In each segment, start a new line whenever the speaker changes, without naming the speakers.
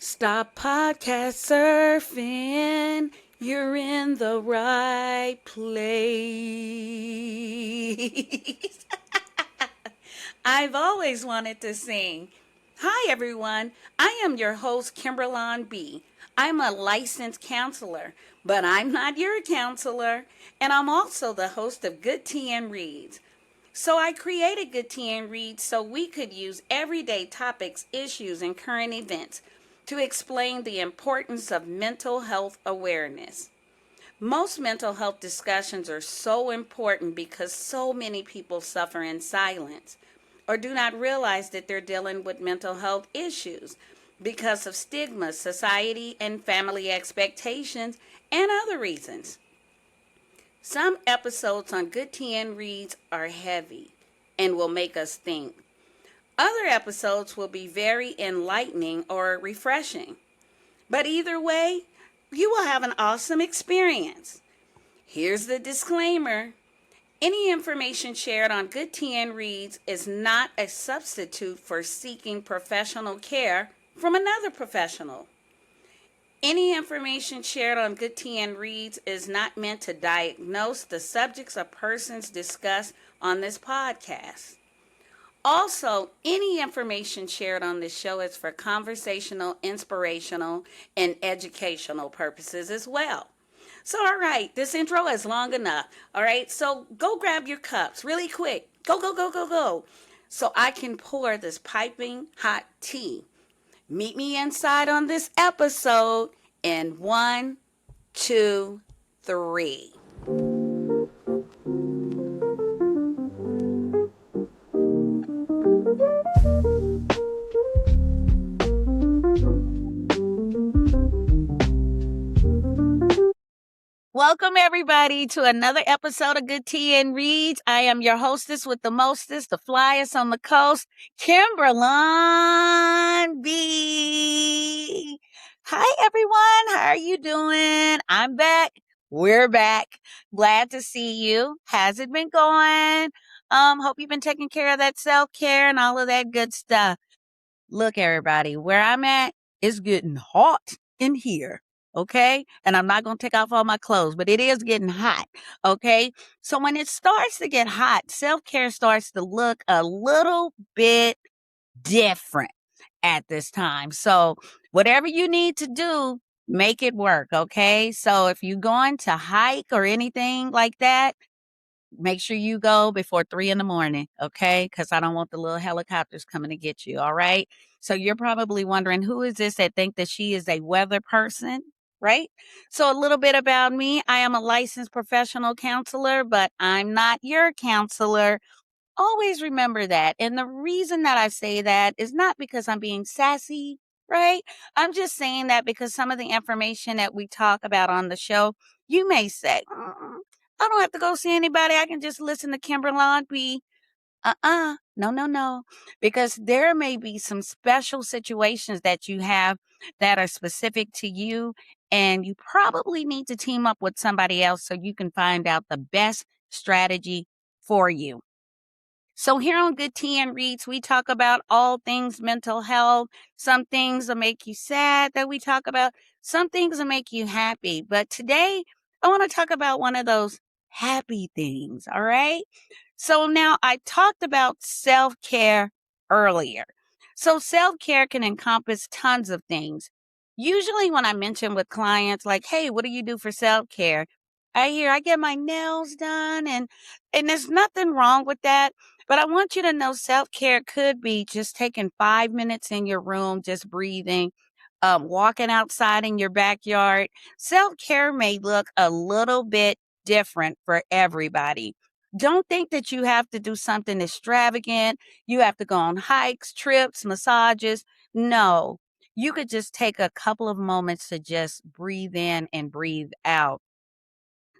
Stop podcast surfing. You're in the right place. I've always wanted to sing. Hi, everyone. I am your host, Kimbralon B. I'm a licensed counselor, but I'm not your counselor. And I'm also the host of Good Tea and Reads. So I created Good Tea and Reads so we could use everyday topics, issues, and current events to explain the importance of mental health awareness. Most mental health discussions are so important because so many people suffer in silence or do not realize that they're dealing with mental health issues because of stigma, society, and family expectations, and other reasons. Some episodes on Good Tea and Reads are heavy and will make us think. Other episodes will be very enlightening or refreshing. But either way, you will have an awesome experience. Here's the disclaimer. Any information shared on Good Tea and Reads is not a substitute for seeking professional care from another professional. Any information shared on Good Tea and Reads is not meant to diagnose the subjects or persons discussed on this podcast. Also, any information shared on this show is for conversational, inspirational, and educational purposes as well. So, all right, this intro is long enough. All right, so go grab your cups really quick. Go, go, go, go, go. So I can pour this piping hot tea. Meet me inside on this episode in 1, 2, 3. Welcome, everybody, to another episode of Good Tea and Reads. I am your hostess with the mostest, the flyest on the coast, Kimbralon B. Hi, everyone. How are you doing? I'm back. We're back. Glad to see you. How's it been going? Hope you've been taking care of that self-care and all of that good stuff. Look, everybody, where I'm at, it's getting hot in here. Okay. And I'm not going to take off all my clothes, but it is getting hot. Okay. So when it starts to get hot, self-care starts to look a little bit different at this time. So whatever you need to do, make it work. Okay. So if you're going to hike or anything like that, make sure you go before 3 a.m, okay? Because I don't want the little helicopters coming to get you, all right? So you're probably wondering, who is this that think that she is a weather person, right? So a little bit about me. I am a licensed professional counselor, but I'm not your counselor. Always remember that. And the reason that I say that is not because I'm being sassy, right? I'm just saying that because some of the information that we talk about on the show, you may say, I don't have to go see anybody. I can just listen to Kimberlon B. No, no, no. Because there may be some special situations that you have that are specific to you, and you probably need to team up with somebody else so you can find out the best strategy for you. So here on Good Tea and Reads, we talk about all things mental health. Some things will make you sad that we talk about. Some things will make you happy. But today, I want to talk about one of those happy things, all right? So now I talked about self-care earlier. So self-care can encompass tons of things. Usually when I mention with clients, like, hey, what do you do for self-care? I hear I get my nails done and there's nothing wrong with that. But I want you to know self-care could be just taking 5 minutes in your room, just breathing, walking outside in your backyard. Self-care may look a little bit different for everybody. Don't think that you have to do something extravagant. You have to go on hikes, trips, massages. No, you could just take a couple of moments to just breathe in and breathe out.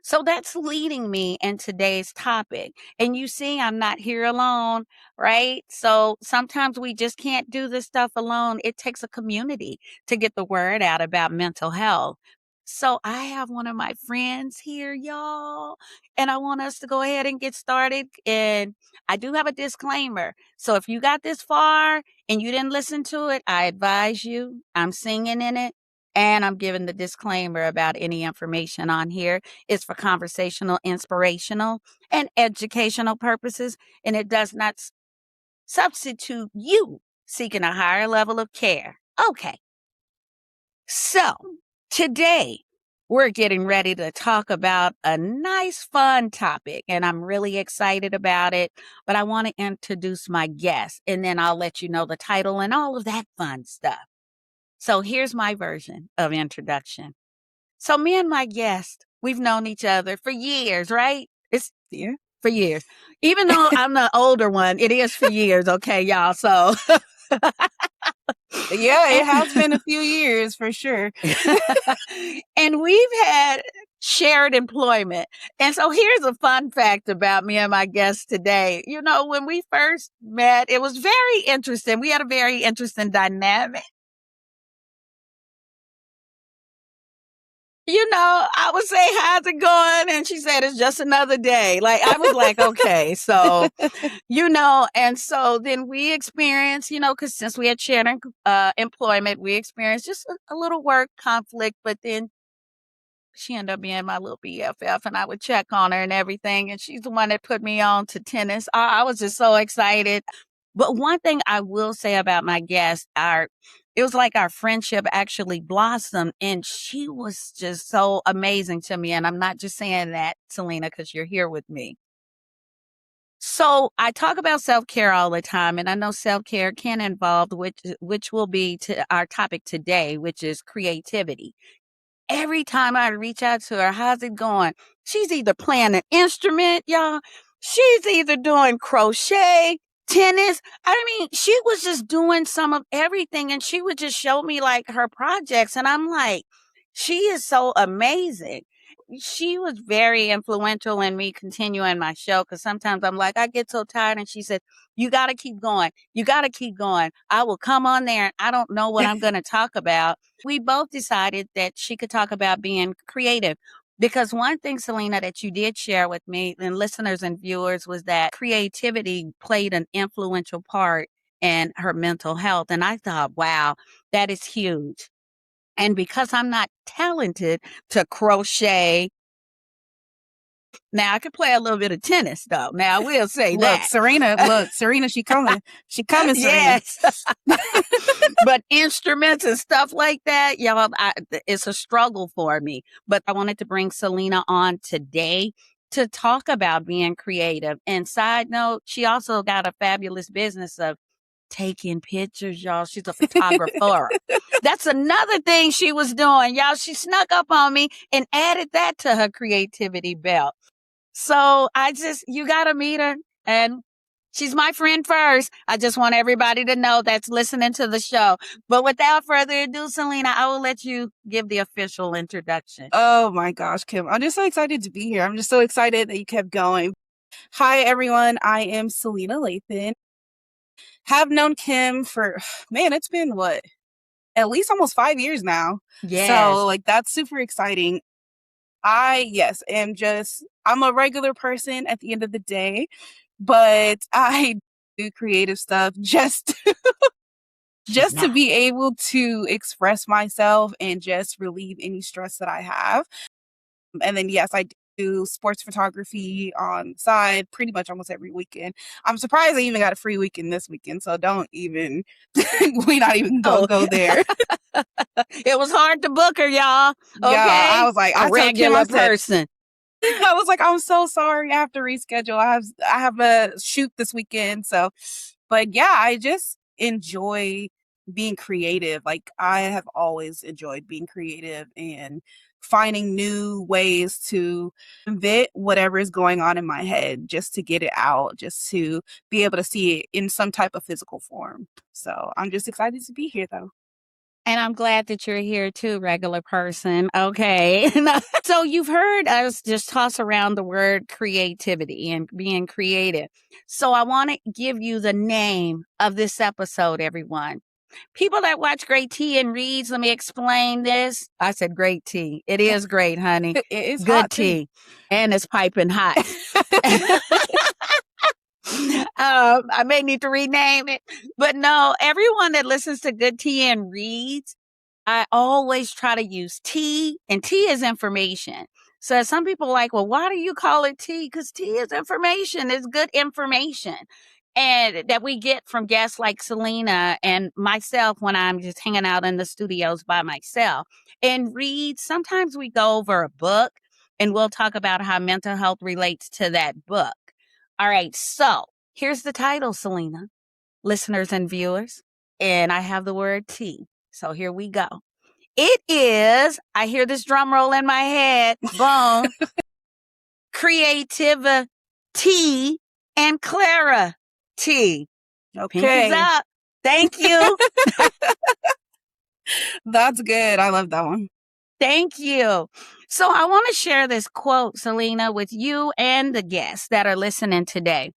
So that's leading me in today's topic. And you see, I'm not here alone, right? So sometimes we just can't do this stuff alone. It takes a community to get the word out about mental health. So I have one of my friends here, y'all, and I want us to go ahead and get started. And I do have a disclaimer. So if you got this far and you didn't listen to it, I advise you. I'm singing in it and I'm giving the disclaimer about any information on here. It's for conversational, inspirational, and educational purposes, and it does not substitute you seeking a higher level of care. Okay. So today we're getting ready to talk about a nice, fun topic, and I'm really excited about it. But I want to introduce my guest, and then I'll let you know the title and all of that fun stuff. So here's my version of introduction. So me and my guest, we've known each other for years, right? It's for years. Even though I'm the older one, it is for years, okay, y'all. So
yeah, it has been a few years for sure.
And we've had shared employment. And so here's a fun fact about me and my guest today. You know, when we first met, it was very interesting. We had a very interesting dynamic. You know, I would say, how's it going? And she said, it's just another day. Like, I was like, okay. So, you know, and so then we experienced, you know, because since we had shared employment, we experienced just a little work conflict, but then she ended up being my little BFF, and I would check on her and everything. And she's the one that put me on to tennis. I was just so excited. But one thing I will say about my guest, it was like our friendship actually blossomed, and she was just so amazing to me. And I'm not just saying that, Selena, because you're here with me. So I talk about self-care all the time, and I know self-care can involve, which will be to our topic today, which is creativity. Every time I reach out to her, how's it going? She's either playing an instrument, y'all. She's either doing crochet, tennis. I mean, she was just doing some of everything, and she would just show me like her projects. And I'm like, she is so amazing. She was very influential in me continuing my show, because sometimes I'm like, I get so tired. And she said, you got to keep going. You got to keep going. I will come on there and I don't know what I'm going to talk about. We both decided that she could talk about being creative. Because one thing, Selena, that you did share with me and listeners and viewers was that creativity played an influential part in her mental health. And I thought, wow, that is huge. And because I'm not talented to crochet, now I could play a little bit of tennis though. Now I will say that.
Serena, she coming. She coming, Serena.
Yes. But instruments and stuff like that, y'all, it's a struggle for me. But I wanted to bring Selena on today to talk about being creative. And side note, she also got a fabulous business of taking pictures, y'all. She's a photographer. That's another thing she was doing, y'all. She snuck up on me and added that to her creativity belt. So you got to meet her, and she's my friend first. I just want everybody to know that's listening to the show. But without further ado, Selena, I will let you give the official introduction.
Oh my gosh, Kim. I'm just so excited to be here. I'm just so excited that you kept going. Hi, everyone. I am Selena Lathan. Have known Kim for, man, it's been what? At least almost 5 years now.
Yes.
So, like, that's super exciting. I'm a regular person at the end of the day, but I do creative stuff just to be able to express myself and just relieve any stress that I have. And then, yes, I do sports photography on the side pretty much almost every weekend. I'm surprised I even got a free weekend this weekend, so don't even, we not even gonna go there.
It was hard to book her, y'all. Okay.
Yeah, I was like,
a regular person.
I was like, I'm so sorry. I have to reschedule. I have a shoot this weekend. So, but yeah, I just enjoy being creative. Like, I have always enjoyed being creative and finding new ways to vent whatever is going on in my head, just to get it out, just to be able to see it in some type of physical form. So I'm just excited to be here though.
And I'm glad that you're here too, regular person. Okay. So you've heard us just toss around the word creativity and being creative. So I want to give you the name of this episode, everyone. People that watch great tea and reads, let me explain this. I said great tea. It is great, honey.
It is
Good
hot too.
tea. And it's piping hot. I may need to rename it, but no, everyone that listens to good tea and reads, I always try to use tea, and tea is information. So some people are like, well, why do you call it tea? Because tea is information. It's good information. And that we get from guests like Selena and myself when I'm just hanging out in the studios by myself. And read, sometimes we go over a book and we'll talk about how mental health relates to that book. All right, so here's the title, Selena, listeners and viewers. And I have the word tea. So here we go. It is, I hear this drum roll in my head, boom, Creativity and Clarity. Pinkies
Okay.
up. Thank you.
That's good. I love that one.
Thank you. So I want to share this quote, Selena, with you and the guests that are listening today.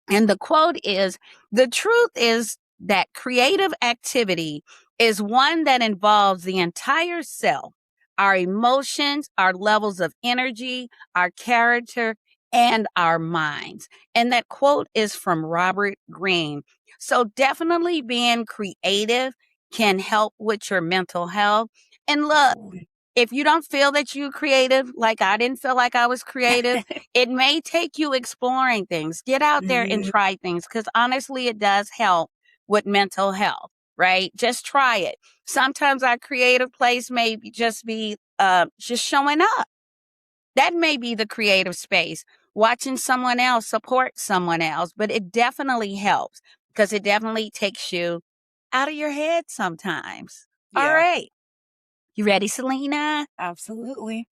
And the quote is, the truth is that creative activity is one that involves the entire self, our emotions, our levels of energy, our character, and our minds. And that quote is from Robert Greene. So definitely being creative can help with your mental health. And look,
Absolutely.
if you don't feel that you're creative, like I didn't feel like I was creative, it may take you exploring things. Get out there and
Mhm.
try things because honestly, it does help with mental health, right? Just try it. Sometimes our creative place may just be just showing up. That may be the creative space, watching someone else support someone else, but it definitely helps because it definitely takes you out of your head sometimes. All
Yeah,
right. You ready, Selena?
absolutely.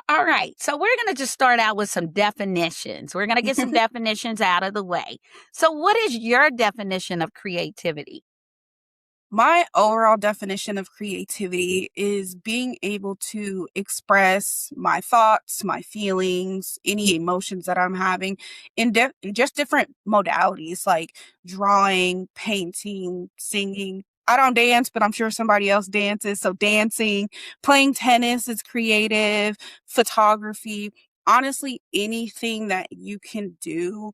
All right. So we're going to just start out with some definitions. We're going to get some definitions out of the way. So, what is your definition of creativity?
My overall definition of creativity is being able to express my thoughts, my feelings, any emotions that I'm having in just different modalities like drawing, painting, singing. I don't dance, but I'm sure somebody else dances. So, dancing, playing tennis is creative, photography, honestly, anything that you can do.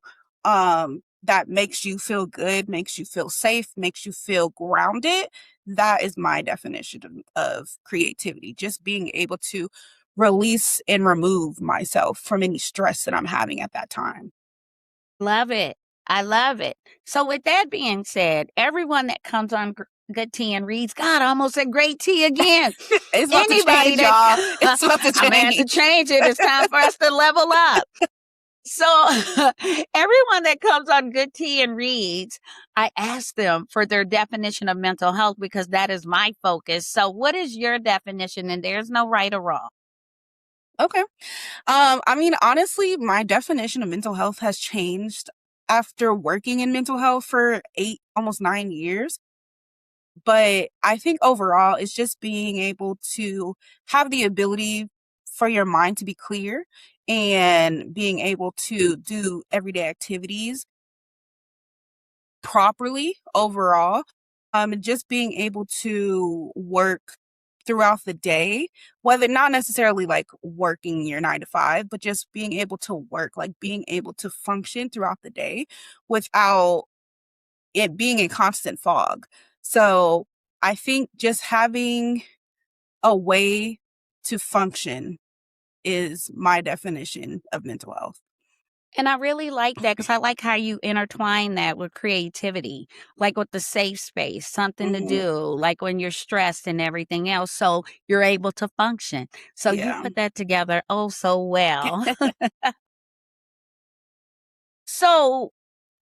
That makes you feel good, makes you feel safe, makes you feel grounded. That is my definition of creativity. Just being able to release and remove myself from any stress that I'm having at that time.
Love it. I love it. So, with that being said, everyone that comes on Good Tea and reads, God, I almost said great tea again.
It's about to
Anybody
change,
that,
y'all. It's about to
I'm going to have to
change.
change it. It's time for us to level up. So, everyone that comes on Good Tea and reads, I ask them for their definition of mental health because that is my focus. So, what is your definition? And there's no right or wrong.
Okay. I mean, honestly, my definition of mental health has changed after working in mental health for 8, almost 9 years. But I think overall, it's just being able to have the ability for your mind to be clear and being able to do everyday activities properly overall. And just being able to work throughout the day, whether not necessarily like working your 9 to 5, but just being able to work, like being able to function throughout the day without it being a constant fog. So I think just having a way to function is my definition of mental health.
And I really like that because I like how you intertwine that with creativity, like with the safe space, something to
Mhm.
do, like when you're stressed and everything else. So you're able to function. So you
Yeah.
put that together oh so well. So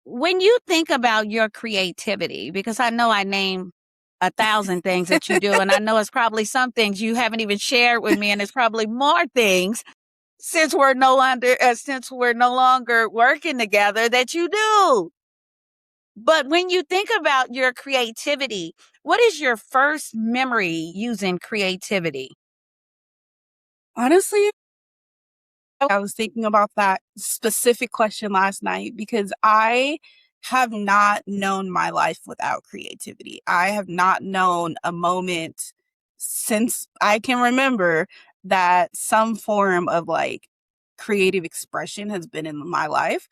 when you think about your creativity, because I know I name 1,000 things that you do, and I know it's probably some things you haven't even shared with me, and it's probably more things since we're no longer working together that you do. But when you think about your creativity, what is your first memory using creativity?
Honestly, I was thinking about that specific question last night because I have not known my life without creativity. I have not known a moment since I can remember that some form of like creative expression has been in my life.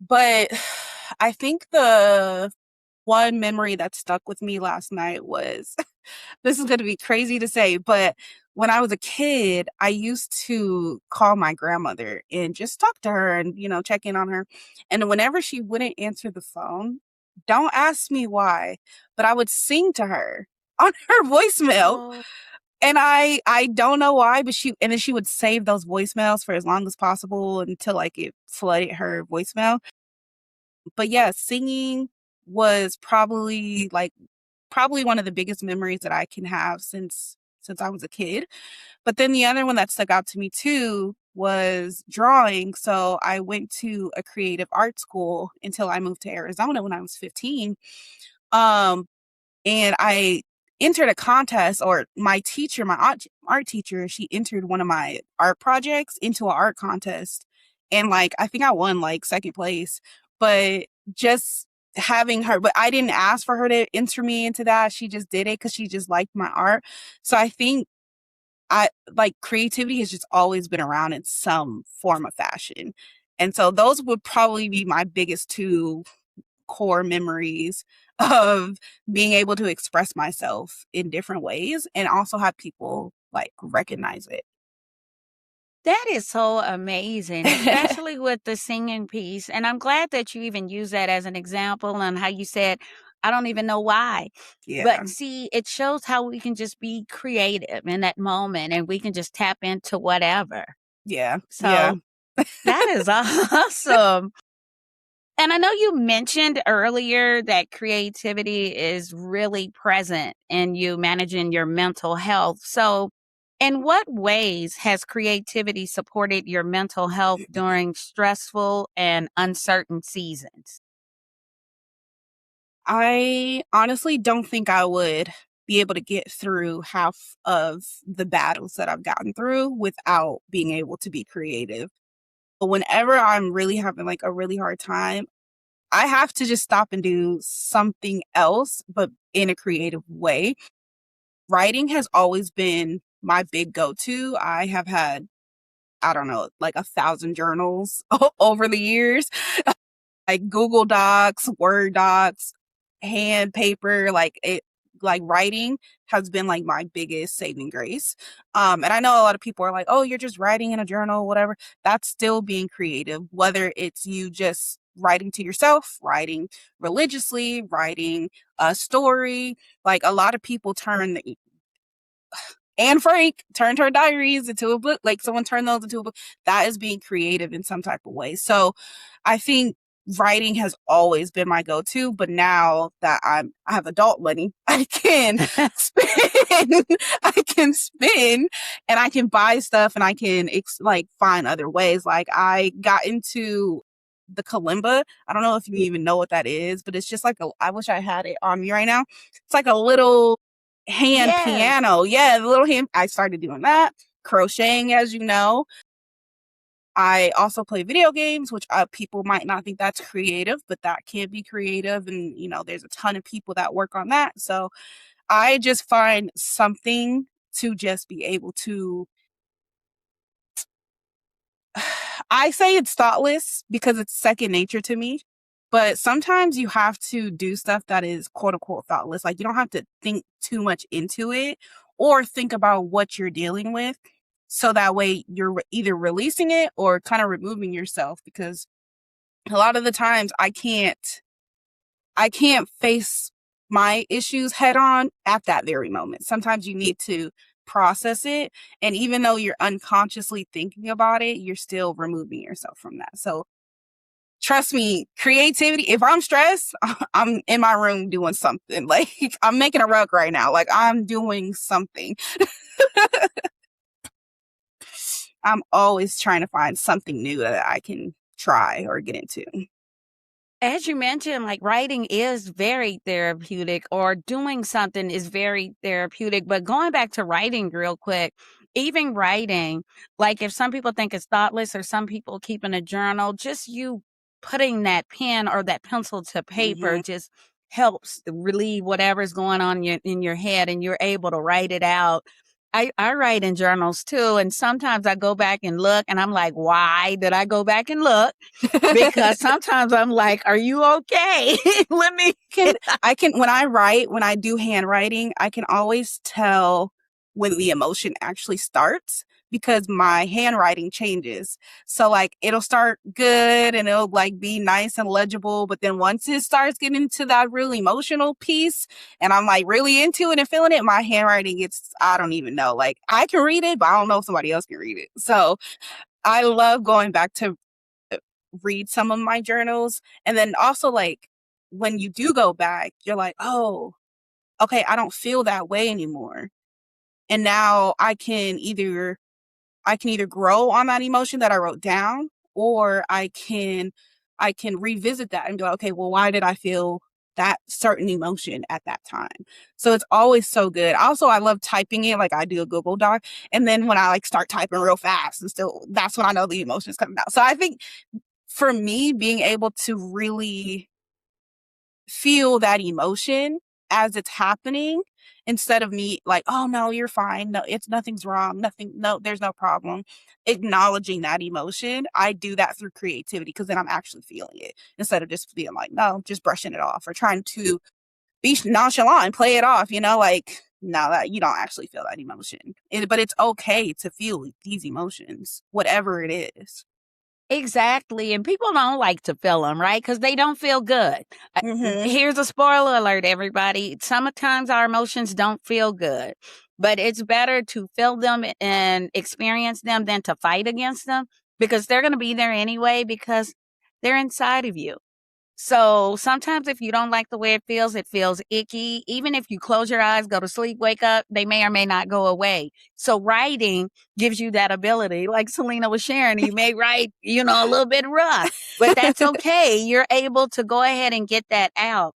But I think the one memory that stuck with me last night was this is going to be crazy to say, but when I was a kid, I used to call my grandmother and just talk to her and, check in on her. And whenever she wouldn't answer the phone, don't ask me why, but I would sing to her on her voicemail.
Oh,
And I don't know why, but and then she would save those voicemails for as long as possible until like it flooded her voicemail. But yeah, singing was probably one of the biggest memories that I can have since I was a kid. But then the other one that stuck out to me too was drawing. So I went to a creative art school until I moved to Arizona when I was 15. Um and I entered a contest, or my teacher, my art teacher, she entered one of my art projects into an art contest. And like, I think I won like second place, but just having her, but I didn't ask for her to enter me into that. She just did it because she just liked my art. So I think I like creativity has just always been around in some form of fashion. And so those would probably be my biggest two core memories of being able to express myself in different ways and also have people like recognize
that is so amazing,
it.
especially with the singing piece. And I'm glad that you even use that as an example and how you said, I don't even know why.
Yeah.
But see, it shows how we can just be creative in that moment and we can just tap into whatever.
Yeah. Yeah.
So that is awesome. And I know you mentioned earlier that creativity is really present in you managing your mental health. So, in what ways has creativity supported your mental health during stressful and uncertain seasons?
I honestly don't think I would be able to get through half of the battles that I've gotten through without being able to be creative. But whenever I'm really having like a really hard time, I have to just stop and do something else, but in a creative way. Writing has always been my big go-to. I have had, I don't know, like 1,000 journals over the years, like Google Docs, Word Docs, hand paper, like writing has been like my biggest saving grace. And I know a lot of people are like, oh, you're just writing in a journal, whatever. That's still being creative, whether it's you just writing to yourself, writing religiously, writing a story. Like a lot of people turn Anne Frank turned her diaries into a book. Like someone turned those into a book. That is being creative in some type of way. So I think writing has always been my go-to, but now that I have adult money, I can spend, I can spend and I can buy stuff and I can like find other ways. Like I got into the kalimba. I don't know if you even know what that is, but it's just like I wish I had it on me right now. It's like a little hand
Yes.
piano. Yeah, the little hand. I started doing that. Crocheting, as you know. I also play video games, which people might not think that's creative, but that can be creative. And, there's a ton of people that work on that. So I just find something to just be able to I say it's thoughtless because it's second nature to me. But sometimes you have to do stuff that is quote unquote thoughtless. Like you don't have to think too much into it or think about what you're dealing with. So that way you're either releasing it or kind of removing yourself because a lot of the times I can't face my issues head on at that very moment. Sometimes you need to process it. And even though you're unconsciously thinking about it, you're still removing yourself from that. So trust me, creativity, if I'm stressed, I'm in my room doing something. Like I'm making a rug right now. Like I'm doing something. I'm always trying to find something new that I can try or get into.
As you mentioned, like writing is very therapeutic or doing something is very therapeutic. But going back to writing real quick, even writing, like if some people think it's thoughtless or some people keeping a journal, just you putting that pen or that pencil to paper
Mhm.
just helps relieve whatever's going on in your head, and you're able to write it out. I write in journals too, and sometimes I go back and look, and I'm like, why did I go back and look? Because sometimes I'm like, are you okay? Let me.
can I can when I write, when I do handwriting, I can always tell when the emotion actually starts because my handwriting changes. So like it'll start good and it'll like be nice and legible, but then once it starts getting into that real emotional piece and I'm like really into it and feeling it, my handwriting gets, I don't even know. Like I can read it, but I don't know if somebody else can read it. So I love going back to read some of my journals. And then also like when you do go back, you're like, oh, okay, I don't feel that way anymore. And now I can either grow on that emotion that I wrote down, or I can revisit that and go, okay, well, why did I feel that certain emotion at that time? So it's always so good. Also, I love typing it, like I do a Google Doc. And then when I like start typing real fast and still, that's when I know the emotion's coming out. So I think for me, being able to really feel that emotion as it's happening instead of me like, oh no, you're fine. No, it's nothing's wrong. Nothing, no, there's no problem. Acknowledging that emotion. I do that through creativity because then I'm actually feeling it instead of just being like, no, just brushing it off or trying to be nonchalant and play it off, like, no, that you don't actually feel that emotion. But it's okay to feel these emotions, whatever it is.
Exactly, and people don't like to feel them, right? Because they don't feel good.
Mm-hmm.
Here's a spoiler alert, everybody. Sometimes our emotions don't feel good, but it's better to feel them and experience them than to fight against them, because they're going to be there anyway because they're inside of you. So sometimes if you don't like the way it feels icky. Even if you close your eyes, go to sleep, wake up, they may or may not go away. So writing gives you that ability. Like Selena was sharing, you may write, a little bit rough, but that's okay. You're able to go ahead and get that out.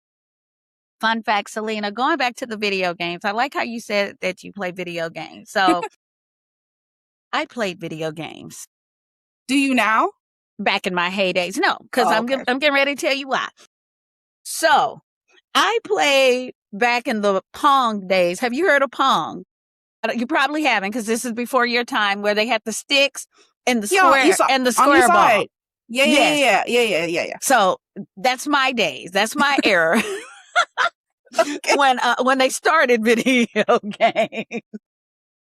Fun fact, Selena, going back to the video games, I like how you said that you play video games. So I played video games
Do you now?
back in my heydays. No, because
Oh,
I'm,
okay.
I'm getting ready to tell you why. So I played back in the Pong days. Have you heard of Pong? You probably haven't, because this is before your time, where they had the sticks and the
Yeah, you
square
saw
and the
on your
square ball.
side. Yeah, yeah,
Yes.
yeah, yeah, yeah, yeah, yeah.
So that's my days. That's my era
Okay.
when they started video games.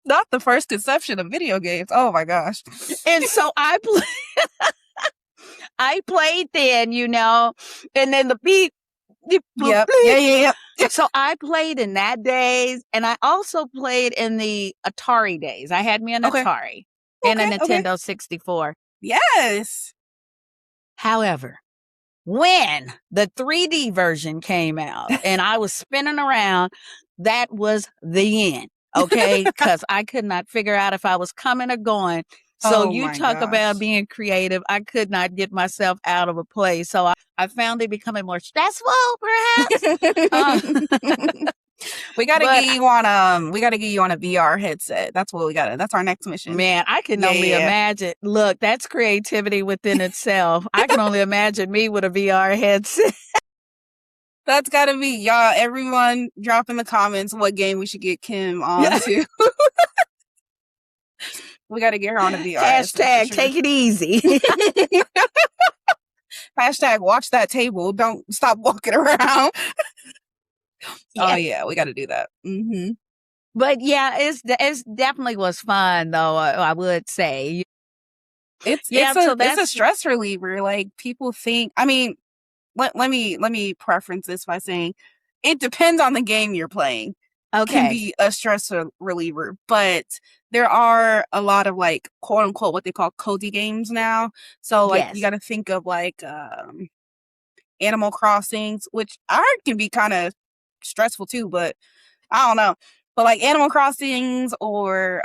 Not the first conception of video games. Oh my gosh.
And so I played then, and then the beat.
Yep. Yeah, yeah, yeah.
So I played in that days, and I also played in the Atari days. I had me an
Okay.
Atari and a
Okay. Okay.
Nintendo 64.
Yes.
However, when the 3D version came out and I was spinning around, that was the end. Okay. Because I could not figure out if I was coming or going. So
Oh
you
my
talk about
gosh.
being creative. I could not get myself out of a place. So I found it becoming more stressful, perhaps. Uh, but
We gotta get you on a VR headset. That's what we gotta, that's our next mission.
man, I can
Yeah,
only
yeah, yeah.
imagine. Look, that's creativity within itself. I can only imagine me with a VR headset.
That's gotta be y'all. Everyone drop in the comments what game we should get Kim on
Yeah.
to. We gotta get her on a VR headset for
Hashtag
sure.
take it easy.
Hashtag watch that table. Don't stop walking around. Oh
Yeah.
yeah, we gotta do that. Mm-hmm.
But yeah, it's definitely was fun though. I would say.
It's
Yeah.
it's a
So
it's a
that's
stress reliever. Like people think. I mean, let me preference this by saying it depends on the game you're playing. Can
okay.
be a stress reliever, but there are a lot of like quote unquote what they call cozy games now. So like you
Yes.
got to think of like Animal Crossings, which I heard can be kind of stressful too, but I don't know. But like Animal Crossings or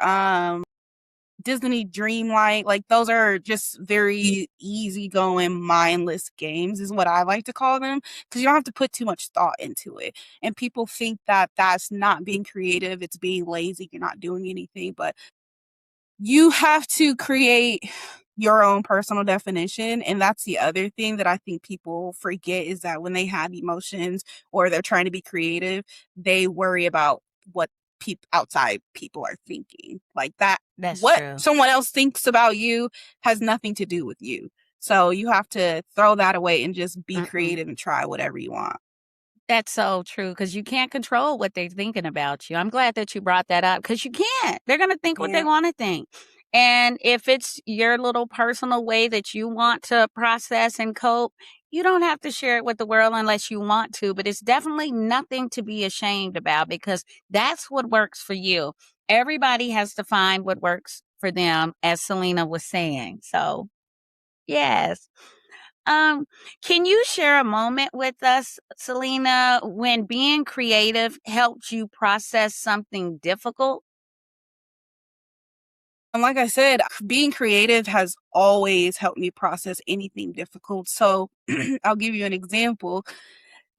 Disney Dreamlight, like those are just very easygoing, mindless games, is what I like to call them, because you don't have to put too much thought into it. And people think that that's not being creative, it's being lazy, you're not doing anything. But you have to create your own personal definition. And that's the other thing that I think people forget is that when they have emotions or they're trying to be creative, they worry about what people outside people are thinking. Like that,
That's
what
true.
someone else thinks about you has nothing to do with you. So you have to throw that away and just be
Mm-mm.
creative and try whatever you want.
That's so true because you can't control what they're thinking about you. I'm glad that you brought that up because you can't. They're going to think what they
Yeah.
want to think. And if it's your little personal way that you want to process and cope, you don't have to share it with the world unless you want to. But it's definitely nothing to be ashamed about because that's what works for you. Everybody has to find what works for them, as Selena was saying. So, yes. Um, can you share a moment with us, Selena, when being creative helped you process something difficult?
And like I said, being creative has always helped me process anything difficult. So I'll give you an example.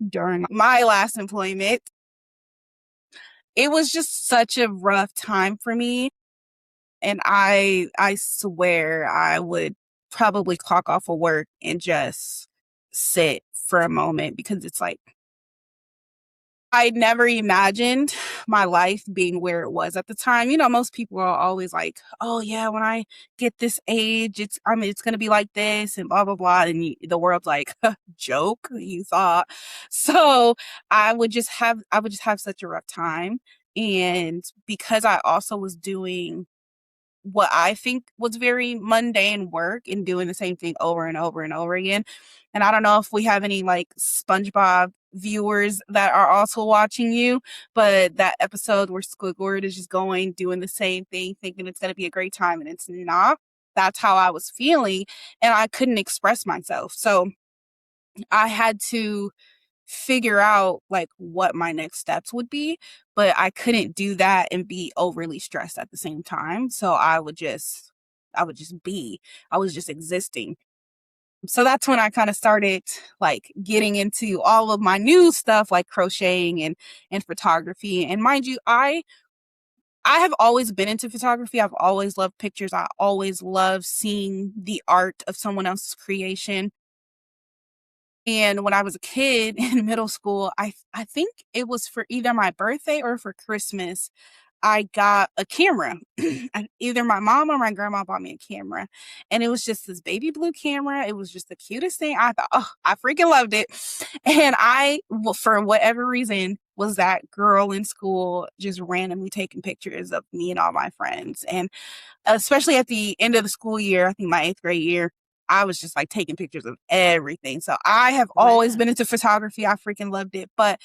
During my last employment, it was just such a rough time for me. And I swear I would probably clock off of work and just sit for a moment because it's like I never imagined my life being where it was at the time. You know, most people are always like, "Oh yeah, when I get this age, it's going to be like this and blah blah blah." And the world's like, "Joke, you thought." So, I would just have such a rough time and because I also was doing what I think was very mundane work and doing the same thing over and over and over again. And I don't know if we have any like SpongeBob viewers that are also watching you, but that episode where Squidward is just going, doing the same thing, thinking it's going to be a great time, and it's not. That's how I was feeling, and I couldn't express myself. So I had to figure out like what my next steps would be, but I couldn't do that and be overly stressed at the same time. So I would just be. I was just existing. So that's when I kind of started like getting into all of my new stuff like crocheting and photography. And mind you, I have always been into photography. I've always loved pictures. I always love seeing the art of someone else's creation. And when I was a kid in middle school, I think it was for either my birthday or for Christmas, I got a camera. And either my mom or my grandma bought me a camera, and it was just this baby blue camera. It was just the cutest thing. I thought, "Oh, I freaking loved it." And for whatever reason, was that girl in school just randomly taking pictures of me and all my friends. And especially at the end of the school year, I think my 8th grade year, I was just like taking pictures of everything. So I have always
Wow.
been into photography. I freaking loved it. But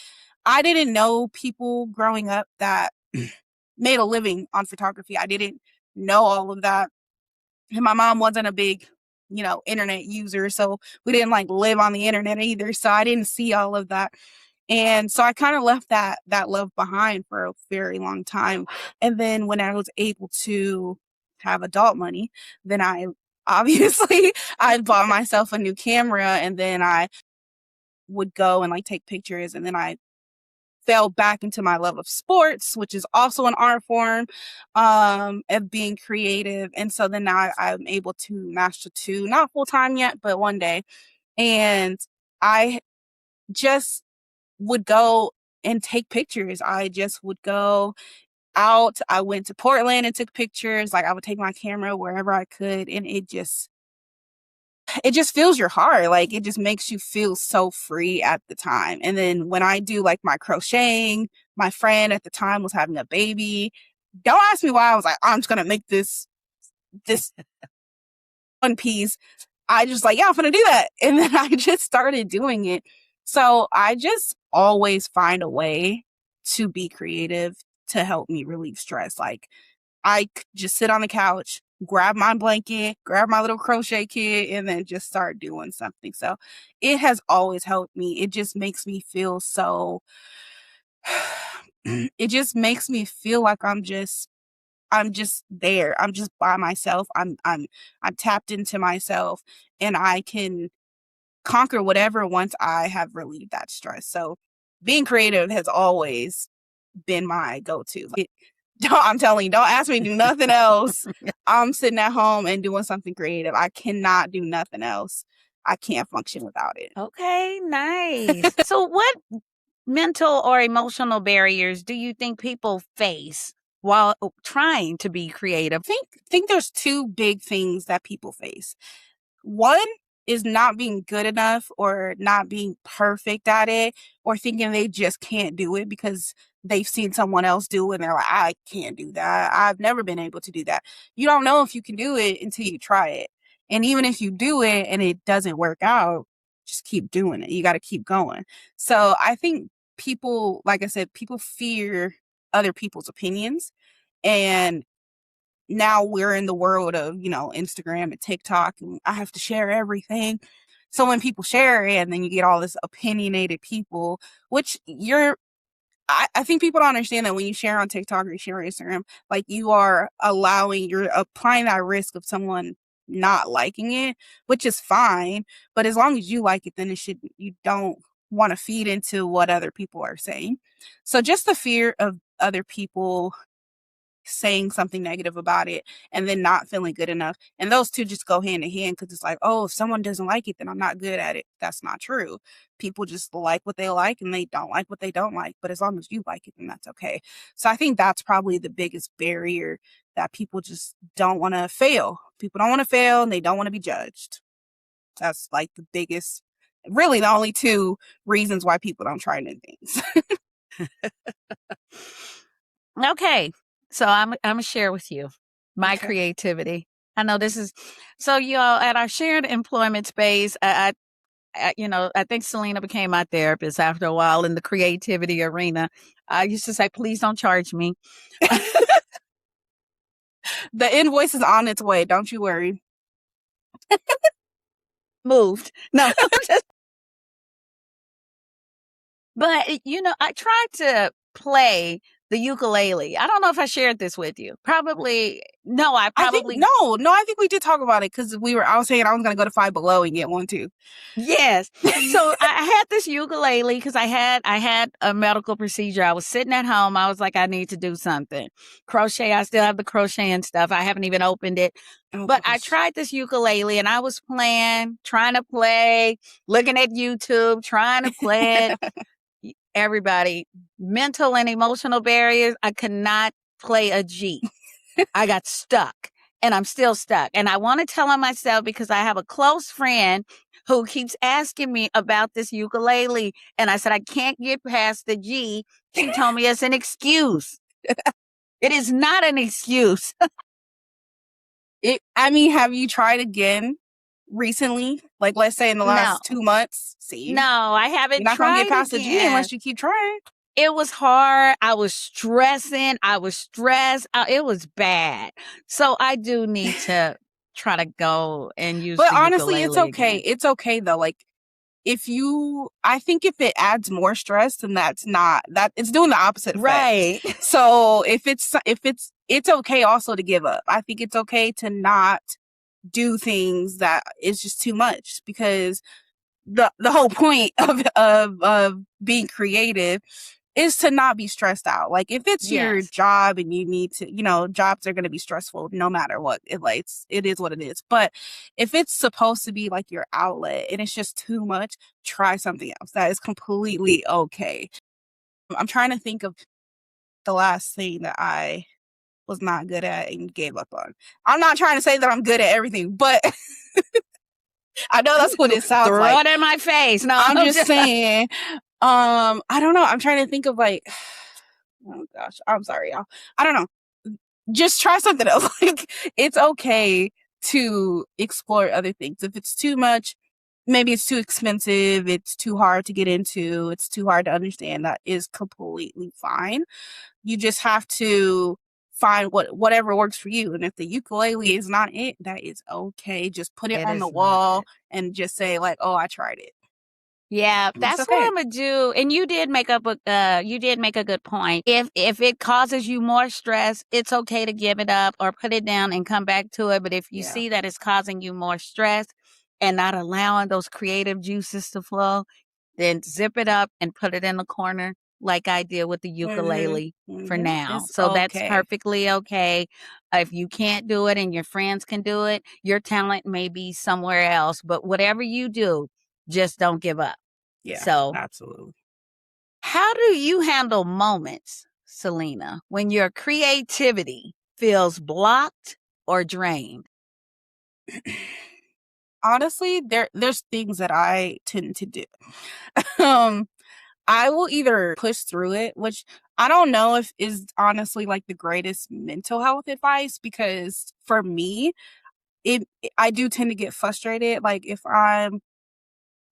I didn't know people growing up that made a living on photography. I didn't know all of that. And my mom wasn't a big, internet user. So we didn't like live on the internet either. So I didn't see all of that. And so I kind of left that love behind for a very long time. And then when I was able to have adult money, then I obviously I bought myself a new camera and then I would go and like take pictures and then I fell back into my love of sports, which is also an art form of being creative. And so then now I'm able to master two, not full time yet, but one day. And I just would go and take pictures. I just would go out. I went to Portland and took pictures. Like I would take my camera wherever I could and it just fills your heart. Like it just makes you feel so free at the time. And then when I do like my crocheting, my friend at the time was having a baby. Don't ask me why I was like, I'm just gonna make this one piece. I just like, yeah, I'm gonna do that. And then I just started doing it. So I just always find a way to be creative to help me relieve stress. Like just sit on the couch, grab my blanket, grab my little crochet kit, and then just start doing something. So it has always helped me. It just makes me feel so it just makes me feel like I'm just there. I'm just by myself. I'm tapped into myself and I can conquer whatever once I have relieved that stress. So being creative has always been my go-to. I'm telling you, don't ask me to do nothing else. I'm sitting at home and doing something creative. I cannot do nothing else. I can't function without it.
Okay, nice. So, what mental or emotional barriers do you think people face while trying to be creative?
Think there's two big things that people face. One is not being good enough or not being perfect at it, or thinking they just can't do it because they've seen someone else do it and they're like, I can't do that. I've never been able to do that. You don't know if you can do it until you try it. And even if you do it and it doesn't work out, just keep doing it. You got to keep going. So I think people, like I said, people fear other people's opinions. And now we're in the world of, Instagram and TikTok, and I have to share everything. So when people share it, and then you get all this opinionated people, which I think people don't understand that when you share on TikTok or you share on Instagram, like you're applying that risk of someone not liking it, which is fine. But as long as you like it, then you don't want to feed into what other people are saying. So just the fear of other people saying something negative about it and then not feeling good enough. And those two just go hand in hand, because it's like, oh, if someone doesn't like it, then I'm not good at it. That's not true. People just like what they like and they don't like what they don't like. But as long as you like it, then that's okay. So I think that's probably the biggest barrier, that people just don't want to fail. People don't want to fail and they don't want to be judged. That's like the biggest, really the only two reasons why people don't try new things.
Okay, so I'm gonna share with you my
Okay.
creativity. I know this is so, y'all, at our shared employment space. I think Selena became my therapist after a while in the creativity arena. I used to say, "Please don't charge me."
The invoice is on its way. Don't you worry.
Moved. No, just, but I tried to play the ukulele. I don't know if I shared this with you. Probably no. I
I think
probably
no, I think we did talk about it, because I was saying I was gonna go to Five Below and get one too.
Yes. So I had this ukulele because I had a medical procedure. I was sitting at home. I was like, I need to do something. Crochet. I still have the crochet and stuff. I haven't even opened it.
Oh
But I
gosh.
tried this ukulele and I was trying to play, looking at YouTube, trying to play it. Everybody, mental and emotional barriers. I could not play a G. I got stuck, and I'm still stuck. And I want to tell on myself because I have a close friend who keeps asking me about this ukulele. And I said, I can't get past the G. She told me it's an excuse. It is not an excuse.
Have you tried again recently? Like, let's say in the
No,
last 2 months. See,
no, I
you're
haven't
not gonna get
tried
past the G
again.
unless you keep trying.
It was hard. I was stressing. I was stressed. It was bad. So I do need to try to go and use
But
the
honestly, it's
ukulele
okay.
again.
It's okay though. Like, I think if it adds more stress, then it's doing the opposite effect.
Right.
So it's okay also to give up. I think it's okay to not do things that is just too much, because the whole point of being creative is to not be stressed out. Like, if it's your
Yes.
job and you need to, jobs are going to be stressful no matter what. It is what it is. But if it's supposed to be like your outlet and it's just too much, try something else. That is completely okay. I'm trying to think of the last thing that I was not good at and gave up on. I'm not trying to say that I'm good at everything, but I know that's what it sounds
Throw
like.
it in my face. No,
I'm just saying. I don't know. I'm trying to think of, like, oh gosh, I'm sorry, y'all. I don't know. Just try something else. Like, it's okay to explore other things. If it's too much, maybe it's too expensive, it's too hard to get into, it's too hard to understand, that is completely fine. You just have to find whatever works for you. And if the ukulele is not it, that is okay. Just put it
it
on the
is not
wall
it.
and just say, like, oh, I tried it.
Yeah,
It's
that's what
okay.
I'm gonna do. And you did make a good point. If it causes you more stress, it's okay to give it up or put it down and come back to it. But if you
Yeah.
see that it's causing you more stress and not allowing those creative juices to flow, then zip it up and put it in the corner like I did with the ukulele for
Yeah,
now.
it's
So that's
okay.
perfectly okay. If you can't do it and your friends can do it, your talent may be somewhere else. But whatever you do, just don't give up.
Yeah,
So,
absolutely.
how do you handle moments, Selena, when your creativity feels blocked or drained?
Honestly, there's things that I tend to do. Um, I will either push through it, which I don't know if is honestly like the greatest mental health advice because for me, I do tend to get frustrated. Like if I'm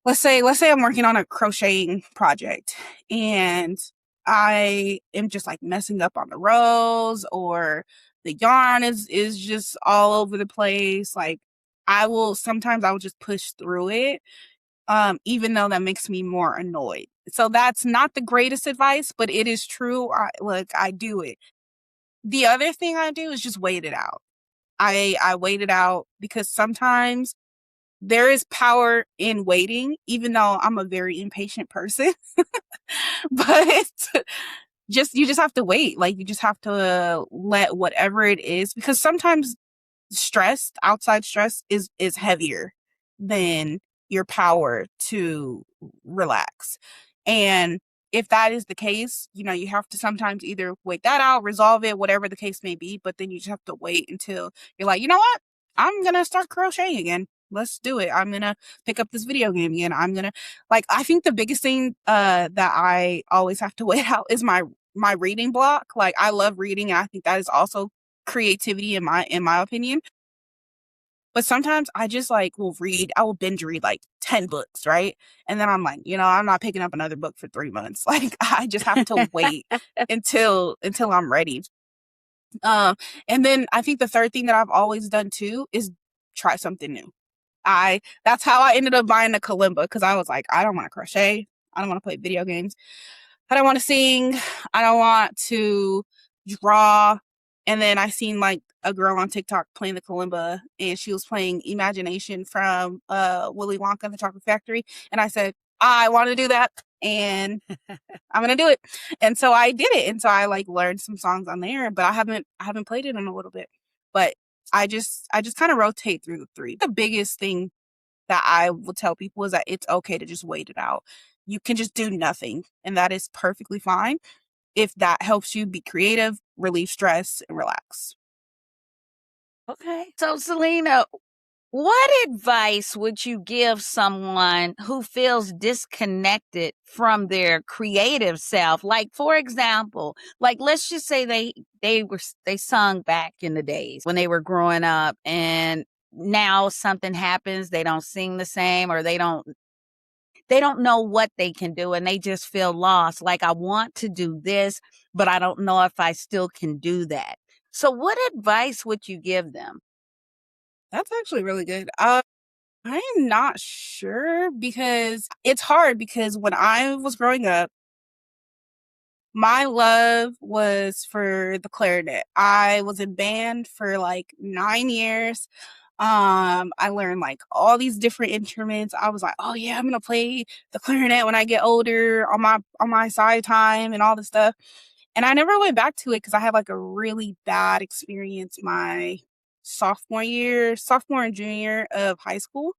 let's say I'm working on a crocheting project and I am just like messing up on the rows or the yarn is just all over the place. Like I will just push through it, even though that makes me more annoyed. So that's not the greatest advice, but it is true. I do it. The other thing I do is just wait it out. I wait it out because sometimes there is power in waiting, even though I'm a very impatient person. But you just have to wait. Like you just have to let whatever it is because sometimes outside stress is heavier than your power to relax. And if that is the case, you know, you have to sometimes either wait that out, resolve it, whatever the case may be, but then you just have to wait until you're like, you know what? I'm gonna start crocheting again. Let's do it. I'm gonna pick up this video game again. I'm gonna like I think the biggest thing that I always have to wait out is my reading block. Like I love reading and I think that is also creativity in my opinion. But sometimes I just like I will binge read like 10 books, right? And then I'm like, you know, I'm not picking up another book for 3 months. Like I just have to wait until I'm ready. Um, and then I think the third thing that I've always done too is try something new. I That's how I ended up buying a kalimba because I was like, I don't want to crochet. I don't want to play video games. I don't want to sing. I don't want to draw. And then I seen like a girl on TikTok playing the kalimba and she was playing Imagination from Willy Wonka and the Chocolate Factory. And I said, I want to do that and I'm gonna do it. And so I did it. And so I like learned some songs on there, but I haven't played it in a little bit. But I just kind of rotate through the three. The biggest thing that I will tell people is that it's okay to just wait it out. You can just do nothing, and that is perfectly fine if that helps you be creative, relieve stress, and relax.
Okay. So, Selena, what advice would you give someone who feels disconnected from their creative self? Like, for example, like let's just say they sung back in the days when they were growing up, and now something happens, they don't sing the same, or they don't know what they can do, and they just feel lost. Like, I want to do this, but I don't know if I still can do that. So, what advice would you give them?
That's actually really good. I am not sure because it's hard because when I was growing up, my love was for the clarinet. I was in band for like 9 years. I learned like all these different instruments. I was like, oh yeah, I'm gonna play the clarinet when I get older on my side time and all this stuff. And I never went back to it because I had like a really bad experience my sophomore and junior of high school.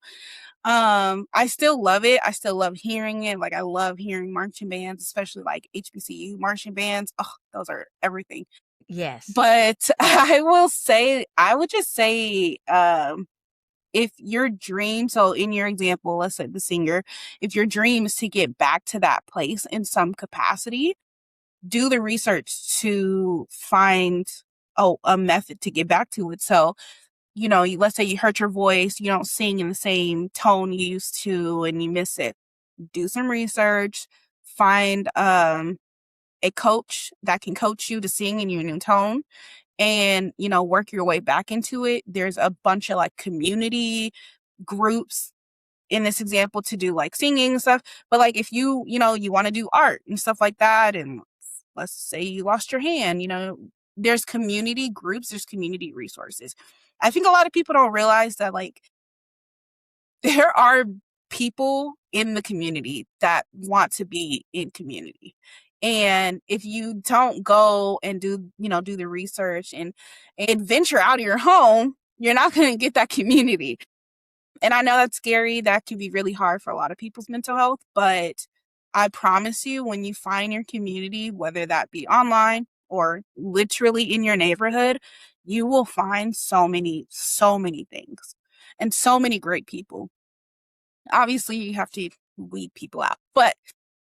I still love it. I still love hearing it. Like I love hearing marching bands, especially like HBCU marching bands. Oh, those are everything.
Yes.
But I would just say, if your dream, so in your example, let's say the singer, if your dream is to get back to that place in some capacity, do the research to find a method to get back to it. So, you know, let's say you hurt your voice, you don't sing in the same tone you used to, and you miss it. Do some research, find a coach that can coach you to sing in your new tone and, you know, work your way back into it. There's a bunch of like community groups in this example to do like singing and stuff. But like if you know, you want to do art and stuff like that, and let's say you lost your hand, you know, there's community groups, there's community resources. I think a lot of people don't realize that like there are people in the community that want to be in community. And if you don't go and do the research and venture out of your home, you're not going to get that community. And I know that's scary. That can be really hard for a lot of people's mental health. But I promise you, when you find your community, whether that be online or literally in your neighborhood, you will find so many things and so many great people. Obviously, you have to weed people out, but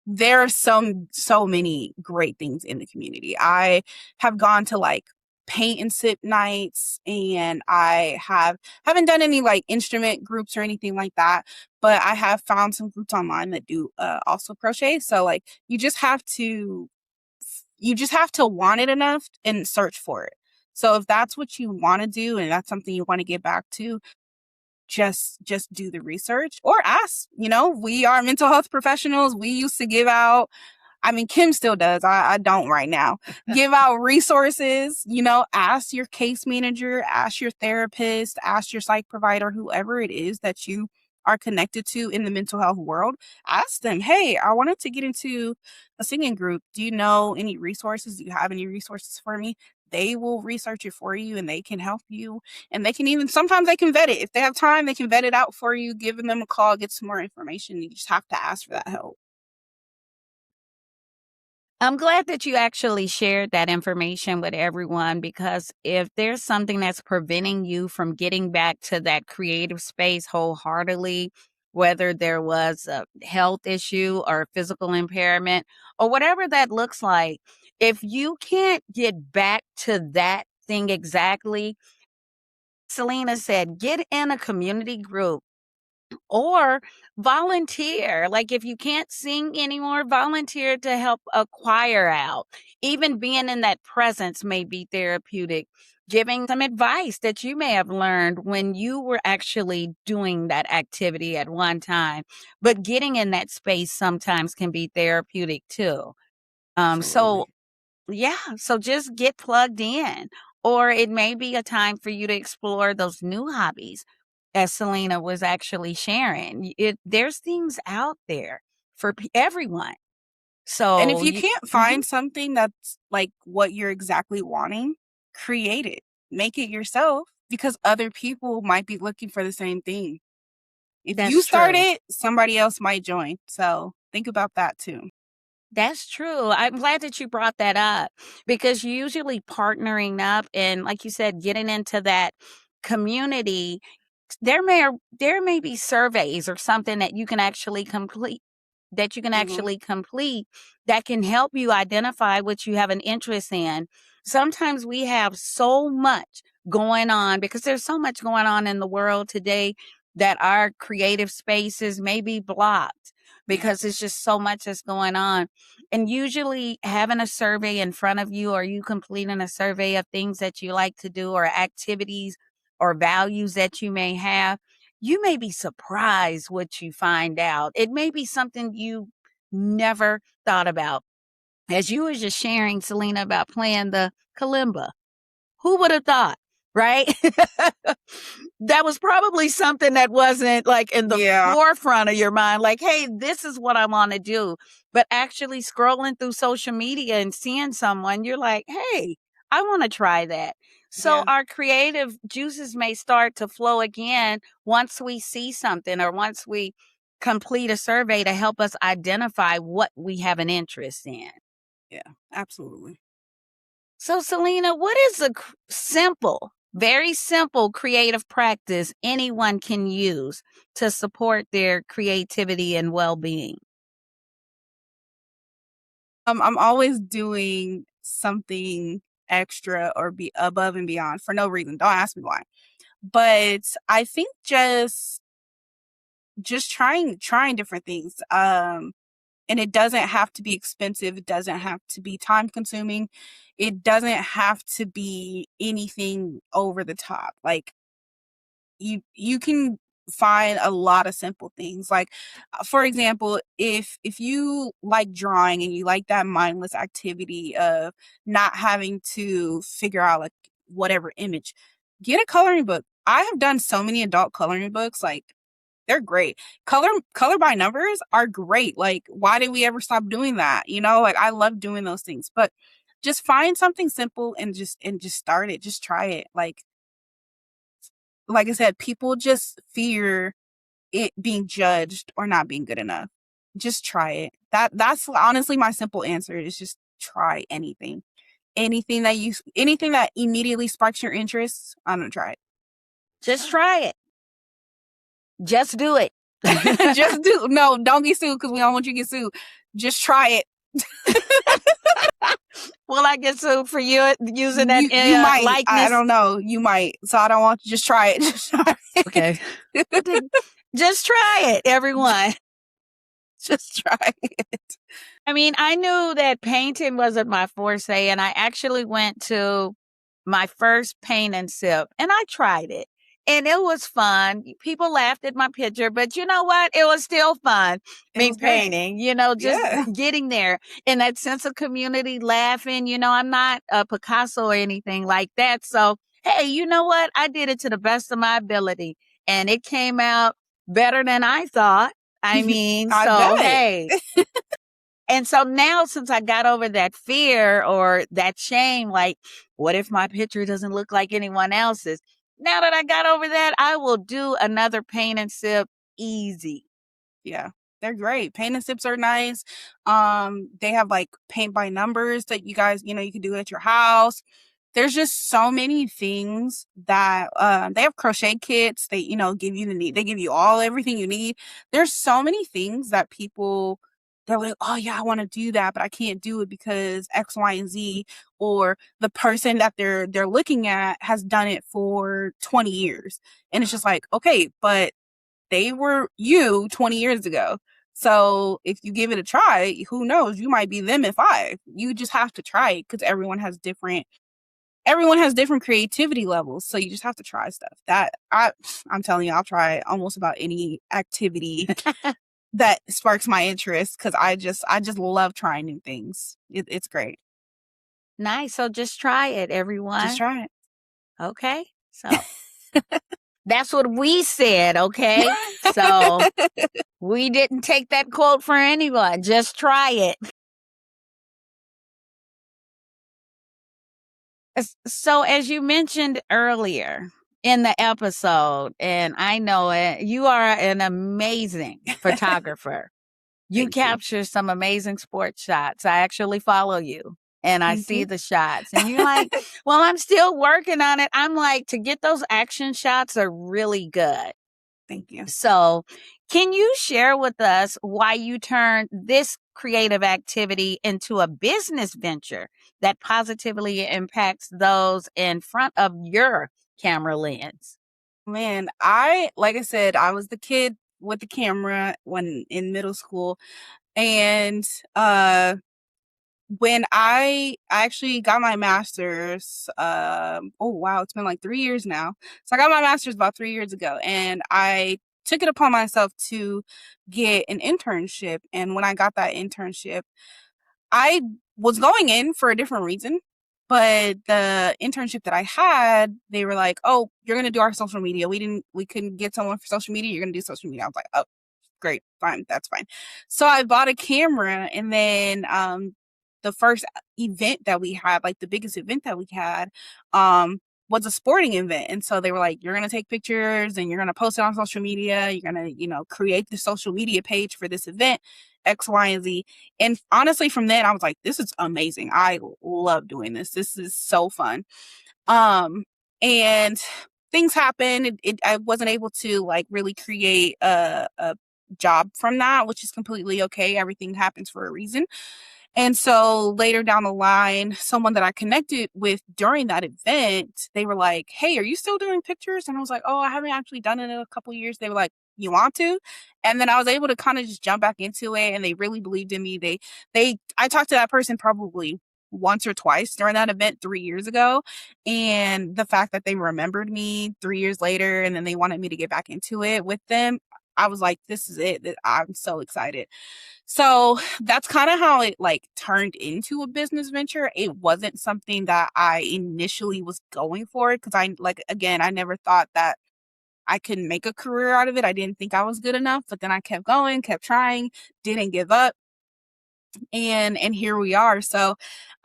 there are so many great things in the community. I have gone to like paint and sip nights, and I haven't done any like instrument groups or anything like that, but I have found some groups online that do also crochet. So like you just have to want it enough and search for it. So if that's what you want to do and that's something you want to get back to, just do the research or ask. We are mental health professionals. We used to give out, I mean, Kim still does. I don't right now. Give out resources, ask your case manager, ask your therapist, ask your psych provider, whoever it is that you are connected to in the mental health world. Ask them, hey, I wanted to get into a singing group. Do you know any resources? Do you have any resources for me? They will research it for you and they can help you. And they can even, sometimes they can vet it. If they have time, they can vet it out for you, giving them a call, get some more information. You just have to ask for that help.
I'm glad that you actually shared that information with everyone, because if there's something that's preventing you from getting back to that creative space wholeheartedly, whether there was a health issue or physical impairment or whatever that looks like, if you can't get back to that thing exactly, Selena said, get in a community group or volunteer. Like if you can't sing anymore, volunteer to help a choir out. Even being in that presence may be therapeutic. Giving some advice that you may have learned when you were actually doing that activity at one time. But getting in that space sometimes can be therapeutic too. So
Absolutely.
yeah, so just get plugged in. Or it may be a time for you to explore those new hobbies, as Selena was actually sharing. There's things out there for everyone.
And if
So
you
you,
can't
mhm,
find something that's like what you're exactly wanting, create it. Make it yourself because other people might be looking for the same thing. If you
that's
start
true.
it, somebody else might join. So think about that too.
That's true. I'm glad that you brought that up, because usually partnering up and, like you said, getting into that community, there may be surveys or something that you can actually complete
Hmm.
that can help you identify what you have an interest in. Sometimes we have so much going on, because there's so much going on in the world today, that our creative spaces may be blocked
Yeah.
because it's just so much that's going on. And usually having a survey in front of you, or you completing a survey of things that you like to do or activities or values that you may have, you may be surprised what you find out. It may be something you never thought about. As you were just sharing, Selena, about playing the kalimba, who would have thought, right? That was probably something that wasn't like in the
Yeah.
forefront of your mind, like, hey, this is what I want to do. But actually scrolling through social media and seeing someone, you're like, hey, I want to try that. So
Yeah.
our creative juices may start to flow again once we see something, or once we complete a survey to help us identify what we have an interest in.
Yeah. Absolutely.
So, Selena, what is a simple, very simple creative practice anyone can use to support their creativity and well being?
I'm always doing something extra or be above and beyond for no reason. Don't ask me why. But I think just trying different things. And it doesn't have to be expensive. It doesn't have to be time consuming. It doesn't have to be anything over the top. Like you can find a lot of simple things like for example, if you like drawing and you like that mindless activity of not having to figure out like whatever image, get a coloring book. I have done so many adult coloring books, like they're great. Color by numbers are great. Like, why did we ever stop doing that? You know, like I love doing those things. But just find something simple and just start it. Just try it. Like I said, people just fear it being judged or not being good enough. Just try it. That's honestly my simple answer is just try anything. Anything that immediately sparks your interest, I'm gonna try
Just try it. Just do it.
it. Just do no, don't get sued because we don't want you to get sued. Just try it.
Will I get sued for you using that
You might. I
likeness?
don't know. You might. So I don't want you. Just try it. Just try it.
Okay. Just try it, everyone.
Just try it.
I mean, I knew that painting wasn't my forte, and I actually went to my first paint and sip, and I tried it. And it was fun. People laughed at my picture, but you know what? It was still fun,
It
me
was great.
painting, just
Yeah.
getting there in that sense of community, laughing. I'm not a Picasso or anything like that. So, hey, you know what? I did it to the best of my ability, and it came out better than I thought. I mean,
I
so
bet.
hey. And so now, since I got over that fear or that shame, like, what if my picture doesn't look like anyone else's? Now that I got over that, I will do another paint and sip easy.
Yeah, they're great. Paint and sips are nice. They have like paint by numbers that you guys, you can do at your house. There's just so many things that they have crochet kits. They, give you they give you everything you need. There's so many things that they're like, oh yeah, I want to do that, but I can't do it because X, Y, and Z, or the person that they're looking at has done it for 20 years. And it's just like, okay, but they were you 20 years ago. So if you give it a try, who knows? You might be them in 5. You just have to try it because everyone has different creativity levels. So you just have to try stuff. I'm telling you, I'll try almost about any activity that sparks my interest because I just love trying new things. It's great.
Nice. So just try it, everyone.
Just try it.
Okay. So that's what we said. Okay. So we didn't take that quote for anyone. Just try it. So, as you mentioned earlier in the episode, and I know it, you are an amazing photographer. You
Thank you.
capture some amazing sports shots. I actually follow you and I
Thank
see
you.
the shots, and you're like, well, I'm still working on it. I'm like, to get those action shots are really good.
Thank you.
So, can you share with us why you turned this creative activity into a business venture that positively impacts those in front of your camera lens?
Man, like I said, I was the kid with the camera when in middle school. And when I actually got my master's, oh wow, it's been like 3 years now. So I got my master's about 3 years ago, and I took it upon myself to get an internship. And when I got that internship, I was going in for a different reason, but the internship that I had, they were like, "Oh, you're gonna do our social media. We couldn't get someone for social media. You're gonna do social media." I was like, "Oh, great, fine, that's fine." So I bought a camera, and then the first event that we had, like the biggest event that we had, was a sporting event. And so they were like, "You're gonna take pictures and you're gonna post it on social media. You're gonna, create the social media page for this event, X, Y, and Z." And honestly, from then I was like, "This is amazing. I love doing this. This is so fun." And things happened. I wasn't able to like really create a job from that, which is completely okay. Everything happens for a reason. And so later down the line, someone that I connected with during that event, they were like, "Hey, are you still doing pictures?" And I was like, "Oh, I haven't actually done it in a couple years." They were like, "You want to?" And then I was able to kind of just jump back into it, and they really believed in me. I talked to that person probably once or twice during that event 3 years ago. And the fact that they remembered me 3 years later and then they wanted me to get back into it with them, I was like, this is it. I'm so excited. So that's kind of how it like turned into a business venture. It wasn't something that I initially was going for because I never thought that I couldn't make a career out of it. I didn't think I was good enough, but then I kept going, kept trying, didn't give up, and here we are. So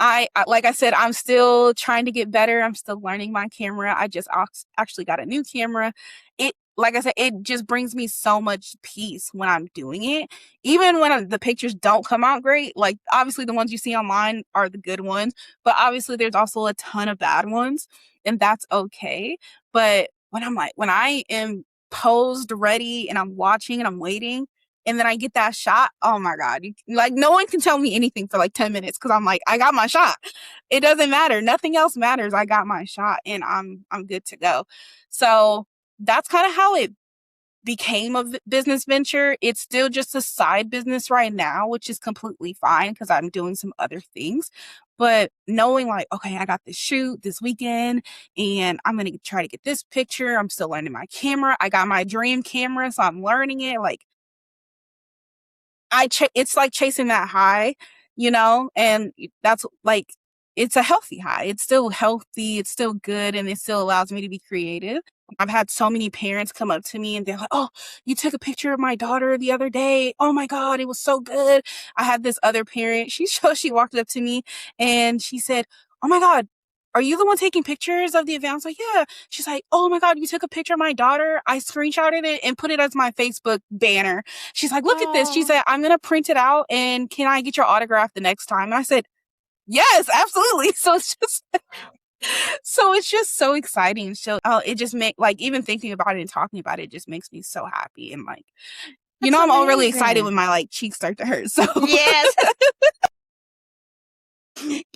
like I said, I'm still trying to get better. I'm still learning my camera. I just actually got a new camera. It, like I said, it just brings me so much peace when I'm doing it, even when the pictures don't come out great. Like, obviously the ones you see online are the good ones, but obviously there's also a ton of bad ones, and that's okay. But when I am posed ready and I'm watching and I'm waiting, and then I get that shot. Oh my God. Like, no one can tell me anything for like 10 minutes because I'm like, I got my shot. It doesn't matter. Nothing else matters. I got my shot and I'm good to go. So that's kind of how it became a business venture. It's still just a side business right now, which is completely fine because I'm doing some other things. But knowing like, okay, I got this shoot this weekend and I'm going to try to get this picture. I'm still learning my camera. I got my dream camera, so I'm learning it. Like, it's like chasing that high, and that's like, it's a healthy high. It's still healthy, it's still good, and it still allows me to be creative. I've had so many parents come up to me and they're like, "Oh, you took a picture of my daughter the other day. Oh my God, it was so good." I had this other parent, she walked up to me and she said, "Oh my God, are you the one taking pictures of the event?" I was like, "Yeah." She's like, "Oh my God, you took a picture of my daughter. I screenshotted it and put it as my Facebook banner." She's like, "Look at this." She
Oh,
said, "I'm going to print it out and can I get your autograph the next time?" And I said, "Yes, absolutely." So it's just so exciting. So it just like, even thinking about it and talking about it just makes me so happy. And like,
that's
I'm all really excited
amazing.
when my like cheeks start to hurt. So
Yes.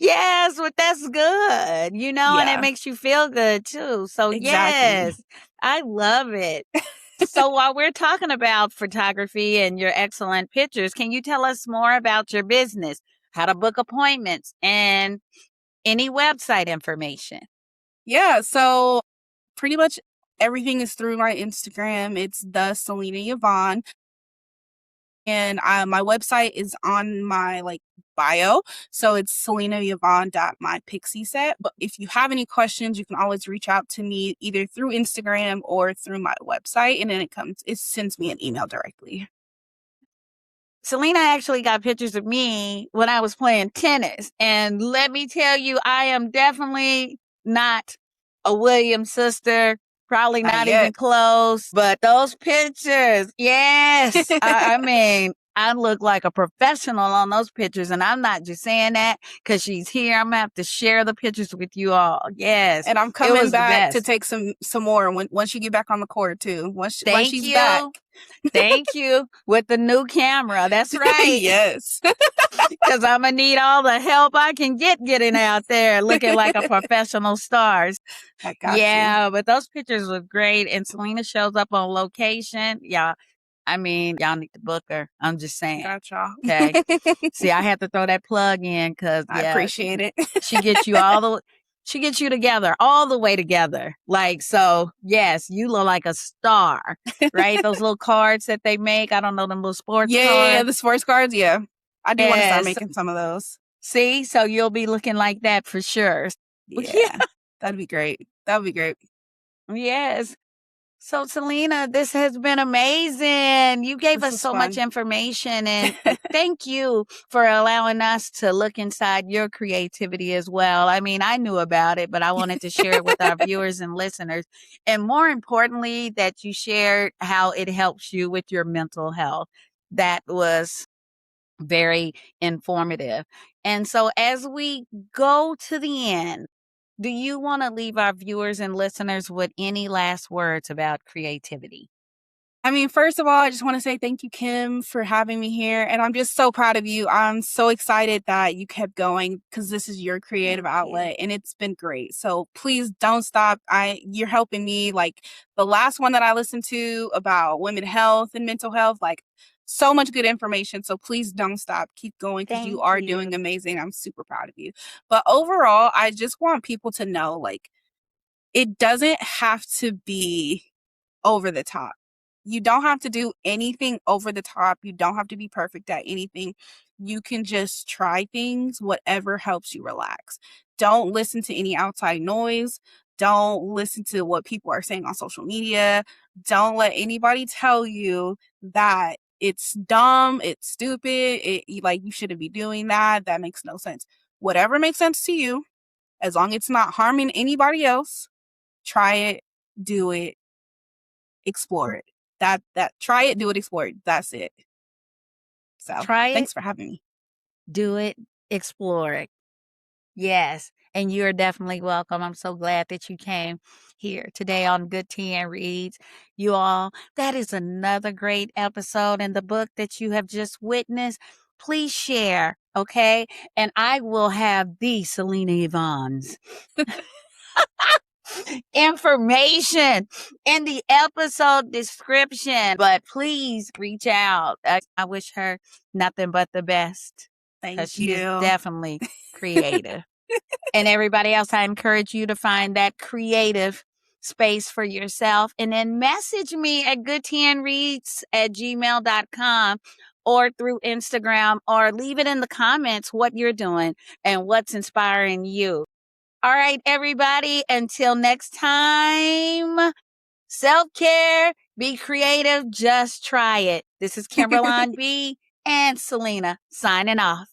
Yes, but that's good, and it
yeah,
makes you feel good too. So,
exactly.
yes, I love it. So, while we're talking about photography and your excellent pictures, can you tell us more about your business, how to book appointments, and any website information?
Yeah. So pretty much everything is through my Instagram. It's the Selena Yvonne. And my website is on my like bio. So it's selenayvonne.mypixieset. But if you have any questions, you can always reach out to me either through Instagram or through my website. And then it sends me an email directly.
Selena actually got pictures of me when I was playing tennis. And let me tell you, I am definitely not a Williams sister, probably
Not
not
yet.
even close. But those pictures, yes. I mean, I look like a professional on those pictures. And I'm not just saying that because she's here. I'm going to have to share the pictures with you all. Yes,
And I'm
it
coming
was the
back to
best.
take some more once you get back on the court too. Once
Thank
she's back.
you. Thank you. With the new camera. That's right.
Yes.
Because I'm going to need all the help I can get getting out there looking like a professional star.
I got you.
Yeah, but those pictures look great. And Selena shows up on location. Yeah, I mean, y'all need to book her. I'm just saying.
Got y'all.
Okay. See, I had to throw that plug in because,
I
yeah,
appreciate it.
she gets you she gets you together, all the way together. Like, so, yes, you look like a star, right? Those little cards that they make. I don't know, them little sports
Yeah,
cards.
the sports cards. Yeah. I do want to start
Yes.
making some of those.
See, so you'll be looking like that for sure. Yeah,
Yeah. That'd be great. That would be great.
yes. So, Selena, this has been amazing. You gave
This
us
was
so much
fun.
information, and thank you for allowing us to look inside your creativity as well. I mean, I knew about it, but I wanted to share it with our viewers and listeners. And more importantly, that you shared how it helps you with your mental health. That was very informative. And so, as we go to the end, do you want to leave our viewers and listeners with any last words about creativity?
I mean, first of all, I just want to say thank you, Kim, for having me here. And I'm just so proud of you. I'm so excited that you kept going because this is your creative
Thank you.
outlet and it's been great. So please don't stop. You're helping me. Like the last one that I listened to about women health and mental health, like so much good information. So please don't stop. Keep going because you
Thank
are
you.
doing amazing. I'm super proud of you. But overall, I just want people to know like it doesn't have to be over the top. You don't have to do anything over the top. You don't have to be perfect at anything. you can just try things, whatever helps you relax. Don't listen to any outside noise. Don't listen to what people are saying on social media. Don't let anybody tell you that it's dumb, it's stupid, like you shouldn't be doing that. That makes no sense. Whatever makes sense to you, as long as it's not harming anybody else, try it, do it, explore it. That try it, do it, explore it. That's it. So
Try it,
thanks for having me.
do it, explore it. Yes. And you're definitely welcome. I'm so glad that you came here today on Good Tea and Reads. You all, that is another great episode. And the book that you have just witnessed, please share, okay? And I will have the Selena Yvonne's information in the episode description. But please reach out. I wish her nothing but the best because
Thank
she is
you.
definitely creative. And everybody else, I encourage you to find that creative space for yourself and then message me at goodtnreads@gmail.com or through Instagram or leave it in the comments what you're doing and what's inspiring you. All right, everybody, until next time, self-care, be creative, just try it. This is Kimbralon B and Selena signing off.